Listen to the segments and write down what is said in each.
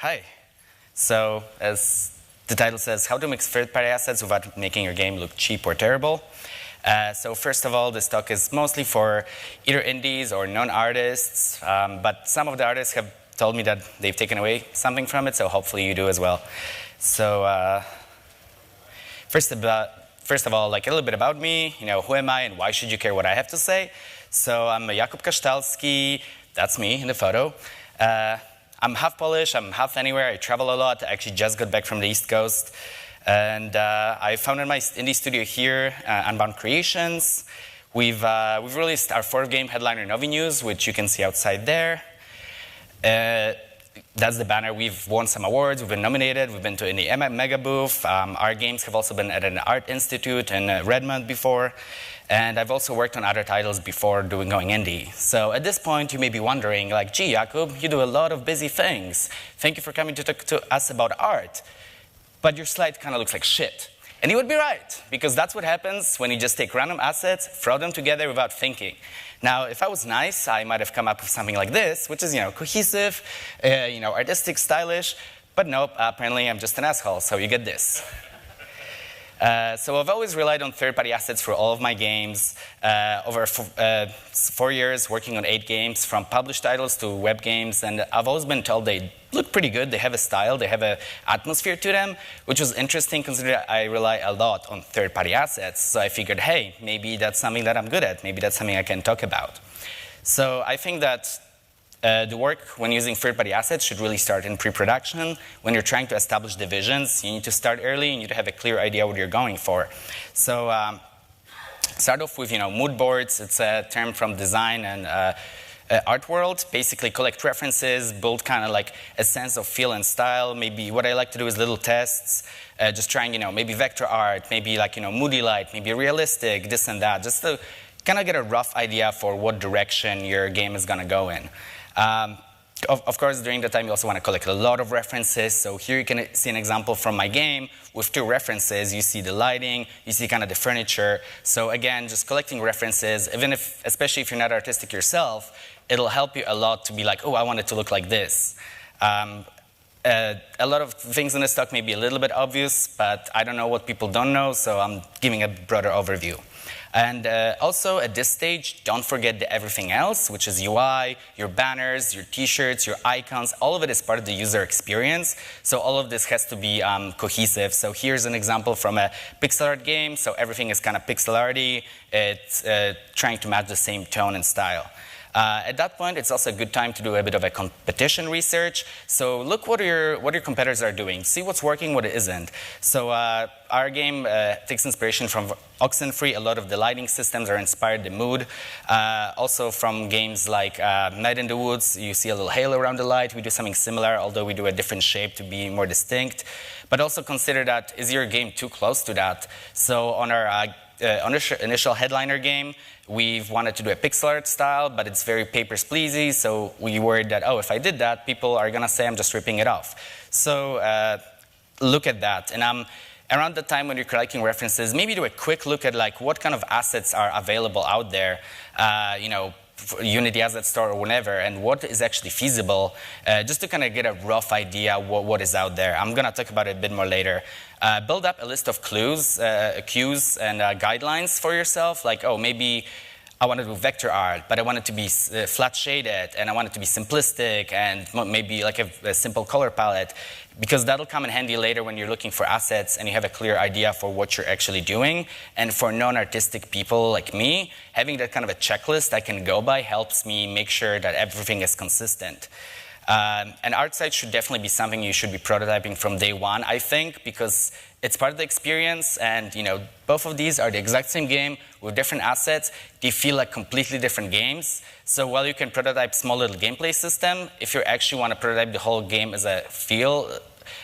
Hi. So, as the title says, how to mix third-party assets without making your game look cheap or terrible. So first of all, this talk is mostly for either indies or non-artists, but some of the artists have told me that they've taken away something from it, so hopefully you do as well. So first of all, like a little bit about me, who am I and why should you care what I have to say? So I'm Jakub Kasztalski, that's me in the photo. I'm half Polish, I'm half anywhere, I travel a lot. I actually just got back from the East Coast. And I founded my indie studio here, Unbound Creations. We've released our fourth game, Headliner Novi News, which you can see outside there. That's the banner. We've won some awards, we've been nominated, we've been to Indie Mega Booth. Our games have also been at an art institute in Redmond before. And I've also worked on other titles before going indie. So at this point, you may be wondering, like, gee, Jakub, you do a lot of busy things. Thank you for coming to talk to us about art. But your slide kind of looks like shit. And you would be right, because that's what happens when you just take random assets, throw them together without thinking. Now, if I was nice, I might have come up with something like this, which is, cohesive, artistic, stylish. But nope, apparently I'm just an asshole, so you get this. So I've always relied on third-party assets for all of my games. Over 4 years, working on 8 games, from published titles to web games, and I've always been told they look pretty good. They have a style, they have an atmosphere to them, which was interesting considering I rely a lot on third-party assets. So I figured, hey, maybe that's something that I'm good at. Maybe that's something I can talk about. So I think that the work when using third-party assets should really start in pre-production. When you're trying to establish divisions, you need to start early. You need to have a clear idea what you're going for. So start off with Moodboards. It's a term from design and art world. Basically collect references, build kind of like a sense of feel and style. Maybe what I like to do is little tests, just trying maybe vector art, maybe like moody light, maybe realistic, this and that, just to kind of get a rough idea for what direction your game is going to go in. Of course, during the time, you also want to collect a lot of references. So here you can see an example from my game with 2 references. You see the lighting, you see kind of the furniture. So again, just collecting references, especially if you're not artistic yourself, it'll help you a lot to be like, oh, I want it to look like this. A lot of things in this talk may be a little bit obvious, but I don't know what people don't know, so I'm giving a broader overview. And also, at this stage, don't forget the everything else, which is UI, your banners, your t-shirts, your icons. All of it is part of the user experience. So all of this has to be cohesive. So here's an example from a pixel art game. So everything is kind of pixel arty. It's trying to match the same tone and style. At that point, it's also a good time to do a bit of a competition research. So look what your competitors are doing. See what's working, what isn't. So our game takes inspiration from Oxenfree. A lot of the lighting systems are inspired, the mood. Also from games like Night in the Woods, you see a little halo around the light. We do something similar, although we do a different shape to be more distinct. But also consider that, is your game too close to that? So on our initial Headliner game, we've wanted to do a pixel art style, but it's very papers, pleasey, so we worried that, oh, if I did that, people are going to say I'm just ripping it off. So look at that. And around the time when you're collecting references, maybe do a quick look at like what kind of assets are available out there, Unity Asset Store or whatever, and what is actually feasible, just to kind of get a rough idea what is out there. I'm going to talk about it a bit more later. Build up a list of cues and guidelines for yourself, like, oh, maybe I want to do vector art, but I want it to be flat shaded, and I want it to be simplistic, and maybe like a simple color palette, because that'll come in handy later when you're looking for assets and you have a clear idea for what you're actually doing. And for non-artistic people like me, having that kind of a checklist I can go by helps me make sure that everything is consistent. An art site should definitely be something you should be prototyping from day one, I think, because it's part of the experience, and both of these are the exact same game with different assets. They feel like completely different games. So while you can prototype small little gameplay system, if you actually want to prototype the whole game as a feel,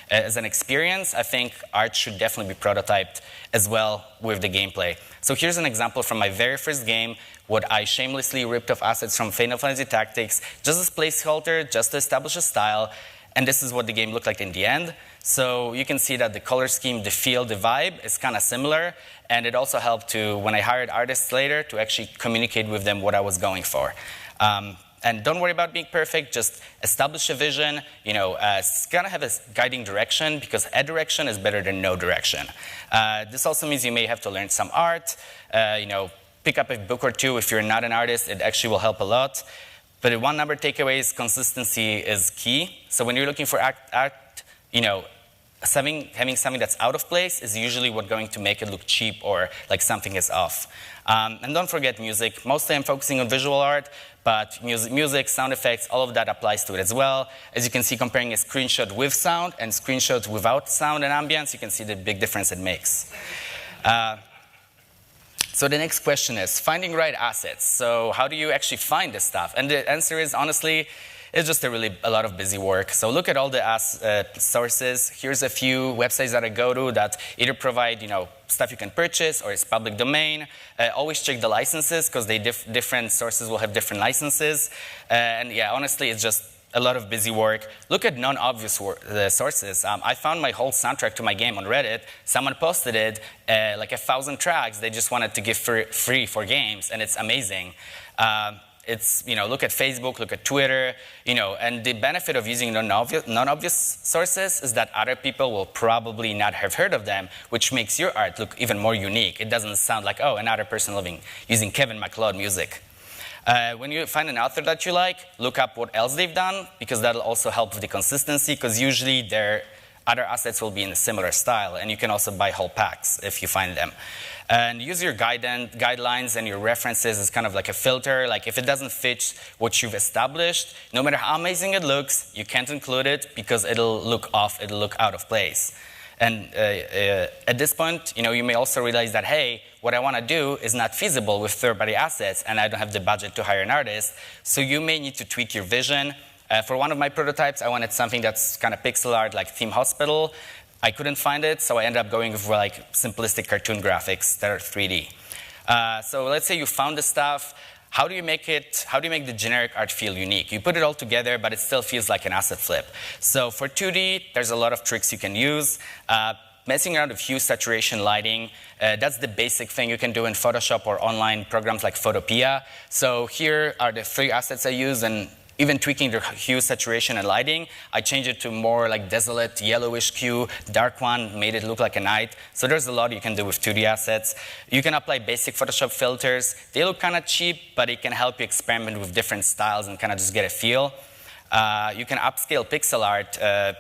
as an experience, I think art should definitely be prototyped as well with the gameplay. So here's an example from my very first game, what I shamelessly ripped off assets from Final Fantasy Tactics, just as placeholder, just to establish a style, and this is what the game looked like in the end. So you can see that the color scheme, the feel, the vibe is kind of similar, and it also helped to, when I hired artists later, to actually communicate with them what I was going for. And don't worry about being perfect, just establish a vision, it's gonna have a guiding direction, because a direction is better than no direction. This also means you may have to learn some art, pick up a book or two. If you're not an artist, it actually will help a lot. But one number takeaway is consistency is key. So when you're looking for art, having something that's out of place is usually what's going to make it look cheap or like something is off. And don't forget music. Mostly I'm focusing on visual art, but music, sound effects, all of that applies to it as well. As you can see, comparing a screenshot with sound and screenshots without sound and ambience, you can see the big difference it makes. So the next question is finding right assets. So how do you actually find this stuff? And the answer is, honestly, it's just a lot of busy work. So look at all the sources. Here's a few websites that I go to that either provide stuff you can purchase or it's public domain. Always check the licenses, because different sources will have different licenses. And yeah, honestly, it's just a lot of busy work. Look at non-obvious sources. I found my whole soundtrack to my game on Reddit. Someone posted it, like 1,000 tracks they just wanted to give free for games, and it's amazing. Look at Facebook, look at Twitter, and the benefit of using non-obvious sources is that other people will probably not have heard of them, which makes your art look even more unique. It doesn't sound like, oh, another person using Kevin MacLeod music. When you find an author that you like, look up what else they've done, because that'll also help with the consistency, because usually their other assets will be in a similar style, and you can also buy whole packs if you find them. And use your guidelines and your references as kind of like a filter. Like if it doesn't fit what you've established, no matter how amazing it looks, you can't include it because it'll look off, it'll look out of place. And at this point, you may also realize that, hey, what I want to do is not feasible with third-party assets, and I don't have the budget to hire an artist. So you may need to tweak your vision. For one of my prototypes, I wanted something that's kind of pixel art, like Theme Hospital. I couldn't find it, so I ended up going for like simplistic cartoon graphics that are 3D. So let's say you found the stuff. How do you make the generic art feel unique? You put it all together, but it still feels like an asset flip. So for 2D, there's a lot of tricks you can use. Messing around with hue, saturation, lighting, that's the basic thing you can do in Photoshop or online programs like Photopea. So here are the 3 assets I use, and even tweaking the hue, saturation, and lighting, I changed it to more like desolate, yellowish hue, dark one, made it look like a night. So there's a lot you can do with 2D assets. You can apply basic Photoshop filters. They look kind of cheap, but it can help you experiment with different styles and kind of just get a feel. You can upscale pixel art.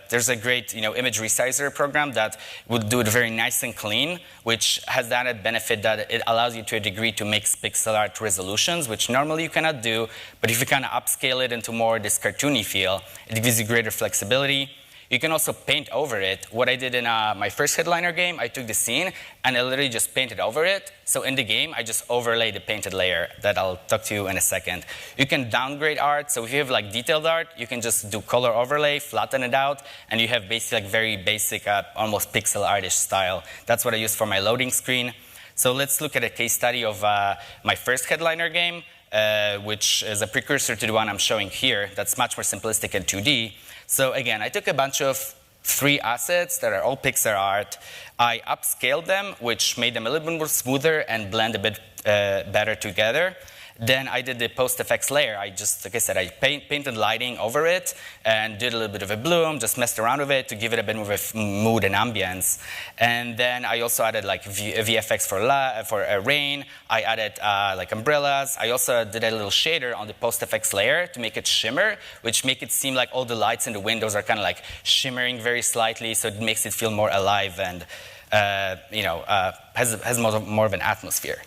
There's a great image resizer program that would do it very nice and clean, which has that added benefit that it allows you to a degree to mix pixel art resolutions, which normally you cannot do. But if you kind of upscale it into more this cartoony feel, it gives you greater flexibility. You can also paint over it. What I did in my first headliner game, I took the scene and I literally just painted over it. So in the game, I just overlay the painted layer that I'll talk to you in a second. You can downgrade art. So if you have like detailed art, you can just do color overlay, flatten it out, and you have basically like very basic, almost pixel artish style. That's what I use for my loading screen. So let's look at a case study of my first headliner game, which is a precursor to the one I'm showing here. That's much more simplistic in 2D. So again, I took a bunch of 3 assets that are all pixel art. I upscaled them, which made them a little bit more smoother and blend a bit better together. Then I did the post-effects layer. Like I said, I painted lighting over it and did a little bit of a bloom, just messed around with it to give it a bit more of a mood and ambience. And then I also added like VFX for rain. I added like umbrellas. I also did a little shader on the post-effects layer to make it shimmer, which make it seem like all the lights in the windows are kind of like shimmering very slightly, so it makes it feel more alive and has more of an atmosphere.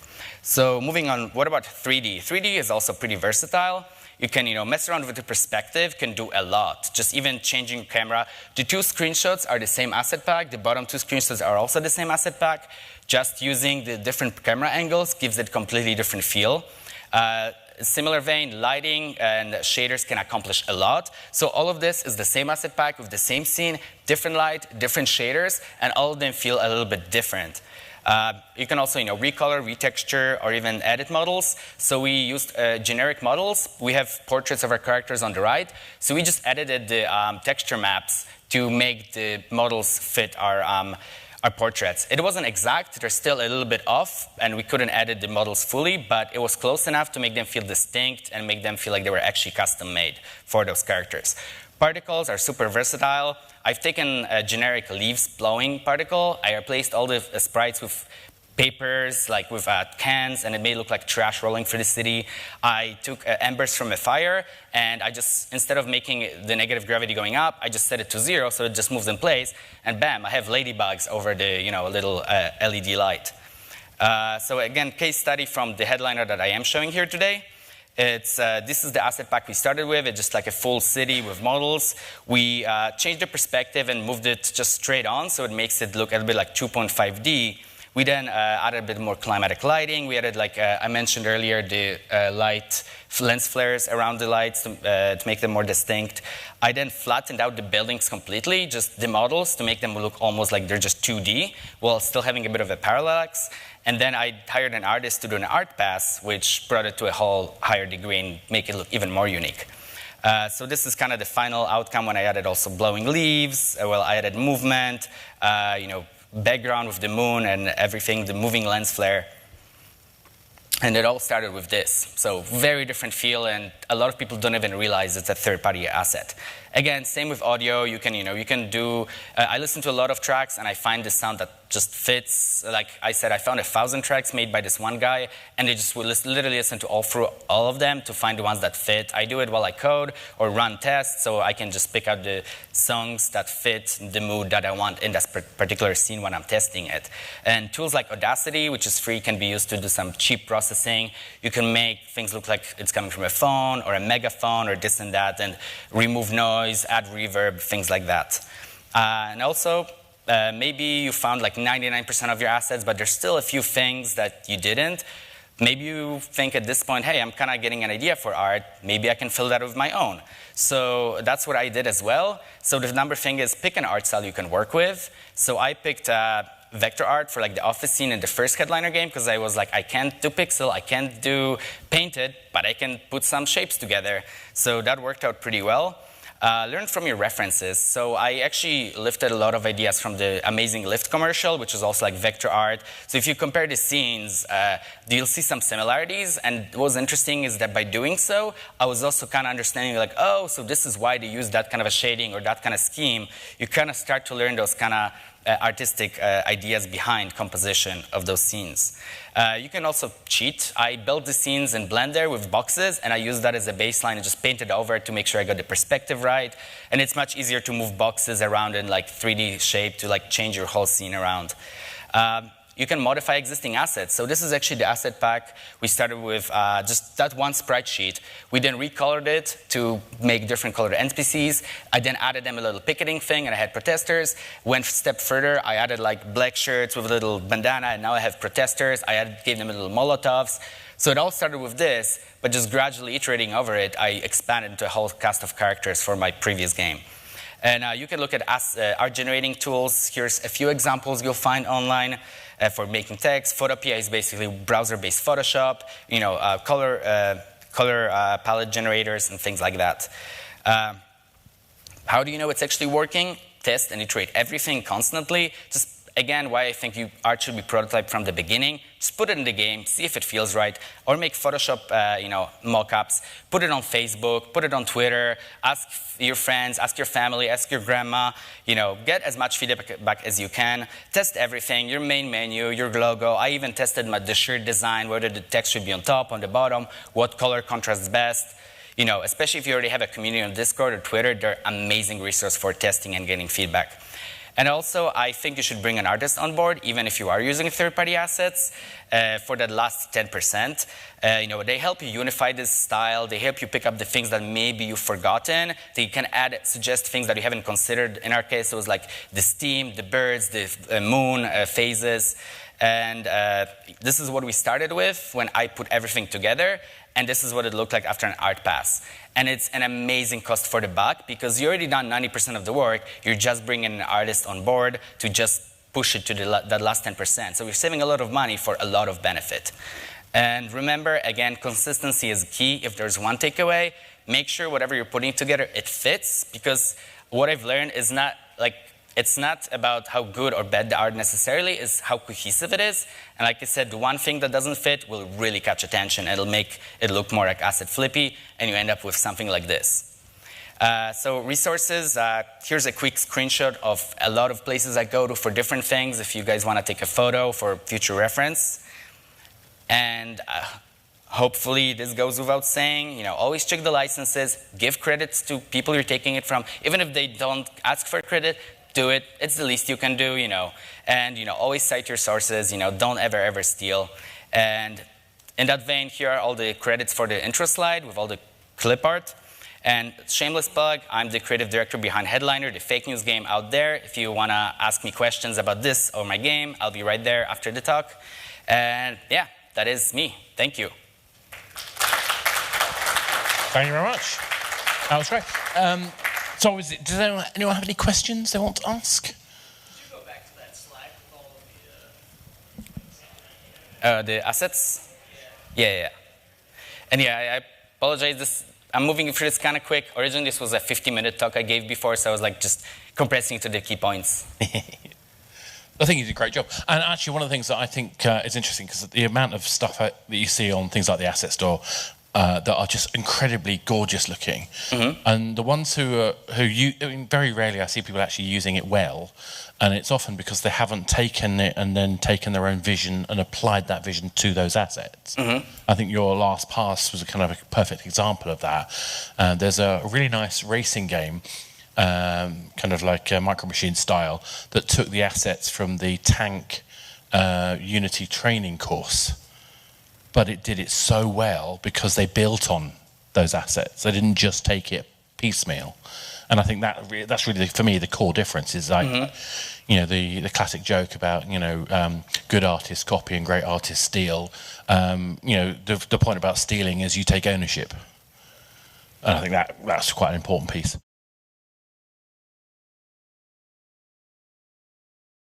So moving on, what about 3D? 3D is also pretty versatile. You can mess around with the perspective, can do a lot. Just even changing camera. The 2 screenshots are the same asset pack. The bottom 2 screenshots are also the same asset pack. Just using the different camera angles gives it a completely different feel. Similar vein, lighting and shaders can accomplish a lot. So all of this is the same asset pack with the same scene, different light, different shaders, and all of them feel a little bit different. You can also recolor, retexture, or even edit models. So we used generic models. We have portraits of our characters on the right. So we just edited the texture maps to make the models fit our are portraits. It wasn't exact, they're still a little bit off, and we couldn't edit the models fully, but it was close enough to make them feel distinct and make them feel like they were actually custom made for those characters. Particles are super versatile. I've taken a generic leaves blowing particle. I replaced all the sprites with papers, like with cans, and it made it look like trash rolling through the city. I took embers from a fire, and I just, instead of making the negative gravity going up, I just set it to 0, so it just moves in place, and bam, I have ladybugs over the little LED light. So again, case study from the headliner that I am showing here today. This is the asset pack we started with. It's just like a full city with models. We changed the perspective and moved it just straight on, so it makes it look a little bit like 2.5D. We then added a bit more climatic lighting. We added, like I mentioned earlier, the light lens flares around the lights to make them more distinct. I then flattened out the buildings completely, just the models, to make them look almost like they're just 2D, while still having a bit of a parallax. And then I hired an artist to do an art pass, which brought it to a whole higher degree and make it look even more unique. So this is kind of the final outcome when I added also blowing leaves. I added movement, background with the moon and everything, the moving lens flare. And it all started with this. So very different feel, and a lot of people don't even realize it's a third-party asset. Again, same with audio. You can do, I listen to a lot of tracks, and I find the sound that just fits. Like I said, I found 1,000 tracks made by this one guy, and they just will literally listen to all of them to find the ones that fit. I do it while I code or run tests, so I can just pick out the songs that fit the mood that I want in that particular scene when I'm testing it. And tools like Audacity, which is free, can be used to do some cheap processing. You can make things look like it's coming from a phone or a megaphone or this and that, and remove noise, add reverb, things like that. And also, maybe you found like 99% of your assets, but there's still a few things that you didn't. Maybe you think at this point, hey, I'm kind of getting an idea for art. Maybe I can fill that with my own. So that's what I did as well. So the number thing is pick an art style you can work with. So I picked vector art for like the office scene in the first headliner game, because I was like, I can't do pixel, I can't do painted, but I can put some shapes together. So that worked out pretty well. Learn from your references. So I actually lifted a lot of ideas from the Amazing Lift commercial, which is also like vector art. So if you compare the scenes, you'll see some similarities. And what was interesting is that by doing so, I was also kind of understanding like, oh, so this is why they use that kind of a shading or that kind of scheme. You kind of start to learn those kind of artistic ideas behind composition of those scenes. You can also cheat. I built the scenes in Blender with boxes, and I used that as a baseline and just painted over to make sure I got the perspective right. And it's much easier to move boxes around in like 3D shape to like change your whole scene around. You can modify existing assets. So this is actually the asset pack. We started with just that one sprite sheet. We then recolored it to make different colored NPCs. I then added them a little picketing thing, and I had protesters. Went a step further. I added like black shirts with a little bandana, and now I have protesters. Gave them a little Molotovs. So it all started with this, but just gradually iterating over it, I expanded into a whole cast of characters for my previous game. And you can look at art generating tools. Here's a few examples you'll find online. For making text. Photopea is basically browser-based Photoshop, color palette generators and things like that. How do you know it's actually working? Test and iterate everything constantly. Just again, why I think art should be prototyped from the beginning. Just put it in the game, see if it feels right, or make Photoshop, mock-ups. Put it on Facebook, put it on Twitter. Ask your friends, ask your family, ask your grandma. Get as much feedback as you can. Test everything, your main menu, your logo. I even tested the shirt design, whether the text should be on top, on the bottom, what color contrasts best. Especially if you already have a community on Discord or Twitter, they're amazing resource for testing and getting feedback. And also, I think you should bring an artist on board, even if you are using third-party assets, for that last 10%. They help you unify this style. They help you pick up the things that maybe you've forgotten. They can suggest things that you haven't considered. In our case, it was like the steam, the birds, the moon phases. And this is what we started with when I put everything together. And this is what it looked like after an art pass. And it's an amazing cost for the buck, because you already done 90% of the work. You're just bringing an artist on board to just push it to that last 10%. So we're saving a lot of money for a lot of benefit. And remember, again, consistency is key. If there's one takeaway, make sure whatever you're putting together, it fits. Because what I've learned is not like it's not about how good or bad the art necessarily, it's how cohesive it is. And like I said, the one thing that doesn't fit will really catch attention. It'll make it look more like asset flippy, and you end up with something like this. So resources, here's a quick screenshot of a lot of places I go to for different things, if you guys want to take a photo for future reference. And hopefully this goes without saying, always check the licenses, give credits to people you're taking it from. Even if they don't ask for credit, do it. It's the least you can do, And, always cite your sources, don't ever steal. And in that vein, here are all the credits for the intro slide with all the clip art. And shameless plug, I'm the creative director behind Headliner, the fake news game out there. If you want to ask me questions about this or my game, I'll be right there after the talk. And yeah, that is me. Thank you. Thank you very much. That was great. So does anyone have any questions they want to ask? Could you go back to that slide with all of The assets? Yeah. And yeah, I apologize. I'm moving through this kind of quick. Originally, this was a 50-minute talk I gave before, so I was just compressing to the key points. I think you did a great job. And actually, one of the things that I think is interesting, because the amount of stuff that you see on things like the Asset Store that are just incredibly gorgeous looking. Mm-hmm. And the ones who very rarely I see people actually using it well. And it's often because they haven't taken it and then taken their own vision and applied that vision to those assets. Mm-hmm. I think your last pass was a kind of a perfect example of that. There's a really nice racing game, kind of like Micro Machine style, that took the assets from the tank Unity training course. But it did it so well because they built on those assets. They didn't just take it piecemeal. And I think that's really, for me, the core difference is the classic joke about, good artists copy and great artists steal. The point about stealing is you take ownership. And I think that's quite an important piece.